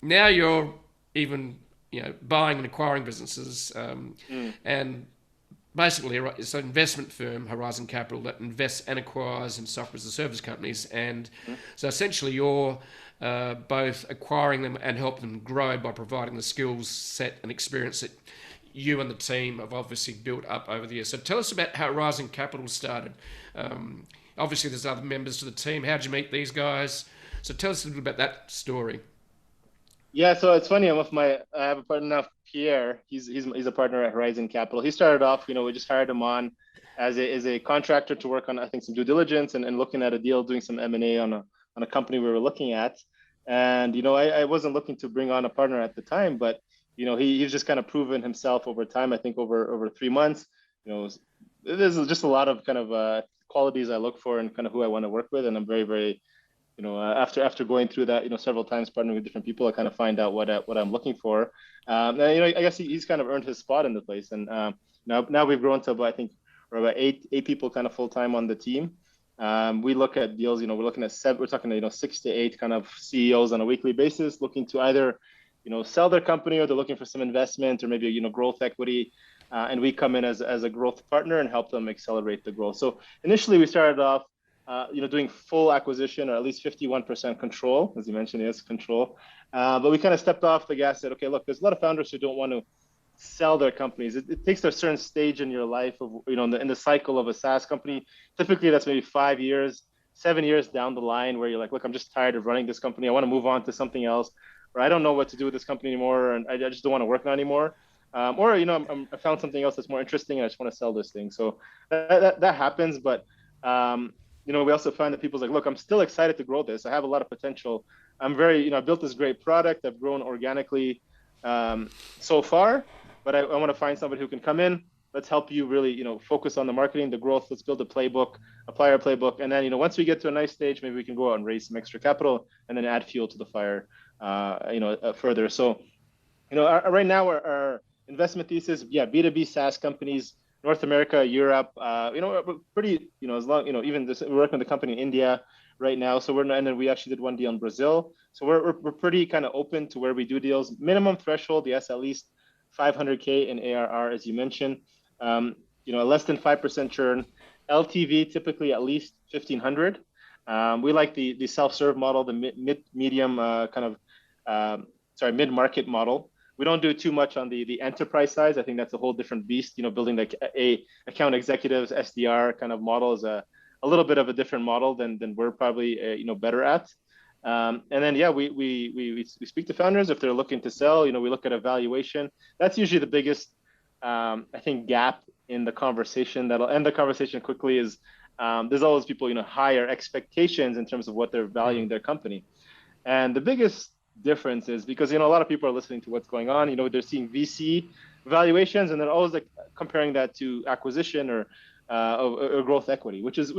now you're even buying and acquiring businesses, and basically it's an investment firm, HoriZen Capital, that invests and acquires in software as a service companies, and so essentially you're both acquiring them and help them grow by providing the skills set and experience that you and the team have obviously built up over the years. So tell us about how HoriZen Capital started. Obviously there's other members to the team. How did you meet these guys? So tell us a little about that story. Yeah, so it's funny. I have a partner now, Pierre. He's a partner at HoriZen Capital. He started off, we just hired him on as a contractor to work on, I think, some due diligence and looking at a deal, doing some M&A on a company we were looking at. And I wasn't looking to bring on a partner at the time, but he's just kind of proven himself over time. I think over 3 months, there's just a lot of kind of qualities I look for and kind of who I want to work with, and I'm very, very after going through that, several times partnering with different people, I kind of find out what I'm looking for. And, I guess he's kind of earned his spot in the place. And now we've grown to about, I think, we're about eight people kind of full time on the team. We look at deals, we're looking at we're talking, 6 to 8 kind of CEOs on a weekly basis, looking to either, sell their company, or they're looking for some investment or maybe, growth equity. And we come in as a growth partner and help them accelerate the growth. So initially we started off, doing full acquisition, or at least 51% control, as you mentioned, yes, control. But we kind of stepped off the gas, said, okay, look, there's a lot of founders who don't want to sell their companies. It takes a certain stage in your life of, in the cycle of a SaaS company. Typically, that's maybe 5 years, 7 years down the line, where you're like, look, I'm just tired of running this company. I want to move on to something else, or I don't know what to do with this company anymore, and I just don't want to work on it anymore. Or, I found something else that's more interesting, and I just want to sell this thing. So that happens, but we also find that people's like, look, I'm still excited to grow this. I have a lot of potential. I'm very, I built this great product. I've grown organically so far, but I want to find somebody who can come in. Let's help you really, focus on the marketing, the growth. Let's build a playbook, apply our playbook. And then, once we get to a nice stage, maybe we can go out and raise some extra capital and then add fuel to the fire, further. So, right now our investment thesis, B2B SaaS companies, North America, Europe, we're pretty, as long, even this, we're working with a company in India right now. So and then we actually did one deal in Brazil. So we're pretty kind of open to where we do deals. Minimum threshold, yes, at least 500K in ARR, as you mentioned. Less than 5% churn. LTV typically at least 1,500. We like the self-serve model, the mid-market model. We don't do too much on the enterprise size. I think that's a whole different beast. Building like a account executives, SDR kind of model is a little bit of a different model than we're probably better at. And then we speak to founders if they're looking to sell. We look at evaluation. That's usually the biggest I think gap in the conversation that'll end the conversation quickly. Is there's always people higher expectations in terms of what they're valuing their company, and the biggest difference is because a lot of people are listening to what's going on. They're seeing VC valuations, and they're always like comparing that to acquisition or growth equity, which is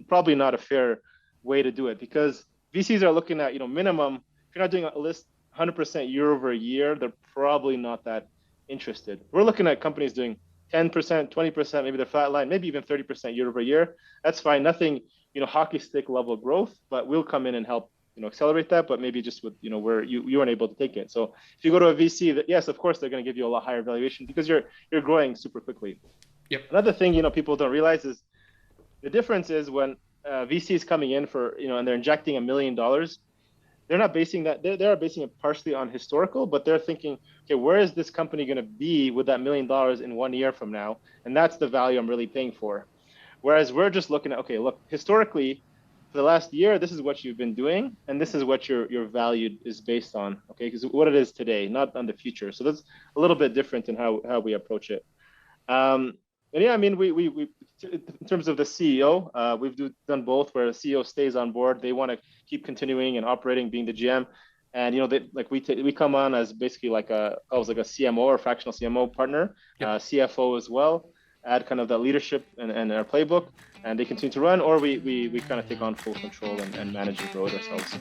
probably not a fair way to do it, because VCs are looking at minimum. If you're not doing a list 100% year over year, they're probably not that interested. We're looking at companies doing 10%, 20%, maybe they're flatline, maybe even 30% year over year. That's fine. Nothing hockey stick level growth, but we'll come in and help accelerate that, but maybe just with where you weren't able to take it. So if you go to a VC, that yes, of course they're going to give you a lot higher valuation because you're growing super quickly. Yep. Another thing people don't realize is the difference is when VC is coming in for and they're injecting $1 million. They're not basing that. They are basing it partially on historical, but they're thinking, okay, where is this company going to be with that $1 million in 1 year from now? And that's the value I'm really paying for. Whereas we're just looking at, okay, look, historically, for the last year, this is what you've been doing, and this is what your value is based on, okay? Because what it is today, not on the future. So that's a little bit different in how we approach it. And yeah, I mean, we in terms of the CEO, we've done both, where the CEO stays on board. They want to keep continuing and operating, being the GM, and we come on as basically like a CMO or fractional CMO partner, Yep. CFO as well. Add kind of the leadership and our playbook, and they continue to run, or we kind of take on full control and manage and grow it ourselves.